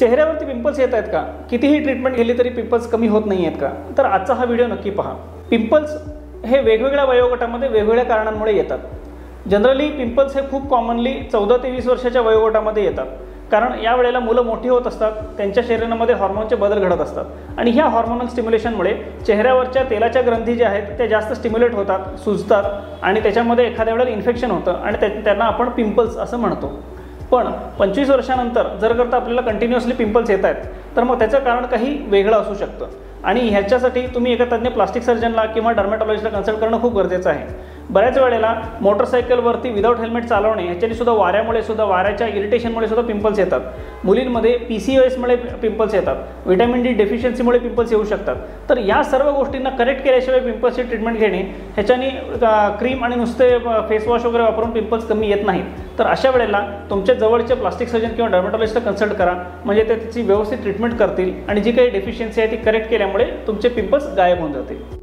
चेहऱ्यावरती पिंपल्स येत आहेत का? कितीही ट्रीटमेंट केली तरी पिंपल्स कमी होत नाही आहेत का? तर आजचा हा व्हिडिओ नक्की पहा। पिंपल्स हे वेगवेगळ्या वयोगटामध्ये वेगवेगळ्या कारणांमुळे येतात। जनरली पिंपल्स हे खूप कॉमनली 14 ते 20 वर्षाच्या वयोगटामध्ये येतात, कारण या वेळेला मुलं मोठी होत असतात, त्यांच्या शरीरामध्ये हॉर्मोनचे बदल घडत असतात आणि ह्या हॉर्मोनल स्टिम्युलेशनमुळे चेहऱ्यावरच्या तेलाच्या ग्रंथी ज्या आहेत त्या जास्त स्टिम्युलेट होतात, सुजतात आणि त्याच्यामध्ये एखाद्या वेळेला इन्फेक्शन होतं आणि त्यांना आपण पिंपल्स असं म्हणतो। पण 25 वर्षानंतर जर करता आपल्याला कंटिन्युअसली पिंपल्स येत आहेत तर मग त्याचं कारण काही वेगळं असू शकतं आणि ह्याच्यासाठी तुम्ही एका तज्ञ प्लास्टिक सर्जनला किंवा डर्मॅटॉलॉजिस्टला कन्सल्ट करणं खूप गरजेचं आहे। बऱ्याच वेळेला मोटरसायकलवरती विदाऊट हेल्मेट चालवणे ह्याच्याने सुद्धा वाऱ्याच्या इरिटेशनमुळे सुद्धा पिंपल्स येतात। मुलींमध्ये PCOSमुळे पिंपल्स येतात, व्हिटॅमिन D डेफिशियन्सीमुळे पिंपल्स येऊ शकतात। तर या सर्व गोष्टींना करेक्ट केल्याशिवाय पिंपल्सची ट्रीटमेंट घेणे ह्याच्याने क्रीम आणि नुसते फेस वॉश वगैरे वापरून पिंपल्स कमी येत नाहीत। तर अशा वेळेला तुमच्या जवळचे प्लास्टिक सर्जन किंवा डर्मॅटॉलॉजिस्टला कन्सल्ट करा, म्हणजे ते त्याची व्यवस्थित ट्रीटमेंट करतील आणि जी काही डेफिशियन्सी आहे ती करेक्ट केल्यामुळे तुमचे पिंपल्स गायब होऊन जातील।